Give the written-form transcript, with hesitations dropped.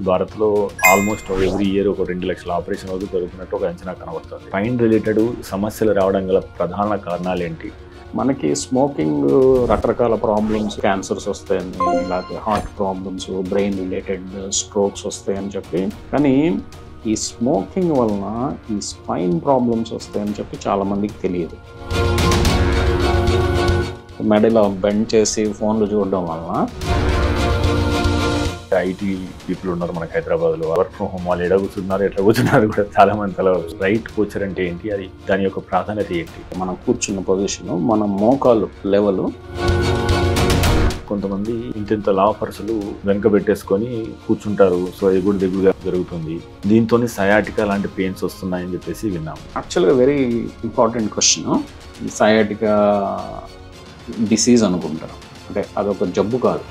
భారత్లో almost every year ఒక 2 లక్షల ఆపరేషన్ వరకు జరుగుతున్నట్టు ఒక అంచనా కనబడుతుంది. స్పైన్ రిలేటెడ్ సమస్యలు రావడం గల ప్రధాన కారణాలు ఏంటి? మనకి స్మోకింగ్ రకరకాల ప్రాబ్లమ్స్, క్యాన్సర్స్ వస్తాయని, లేకపోతే heart problems, brain related strokes వస్తాయని చెప్పి, కానీ ఈ స్మోకింగ్ వలన ఈ స్పైన్ ప్రాబ్లమ్స్ వస్తాయని చెప్పి చాలామందికి తెలియదు. మెడలో బెండ్ చేసి ఫోన్లు చూడడం వలన ఐటీ పీపుల్ ఉన్నారు మనకి హైదరాబాద్లో, వర్క్ ఫ్రమ్ హోమ్, వాళ్ళు ఎట్లా కూర్చున్నారు కూడా చాలా మంది తెలవదు. రైట్ పోస్చర్ అంటే ఏంటి, అది దాని యొక్క ప్రాధాన్యత ఏంటి? మనం కూర్చున్న పొజిషన్, మన మోకాలు లెవెల్. కొంతమంది ఇంత లాఫర్సులు వెనక పెట్టేసుకొని కూర్చుంటారు, సో ఎగుడు దిగుడుగా జరుగుతుంది. దీంతో సయాటికా లాంటి పెయిన్స్ వస్తున్నాయని చెప్పేసి విన్నాం. యాక్చువల్గా very important question. Sciatica disease అనుకుంటారు, అంటే అదొక జబ్బు కాదు.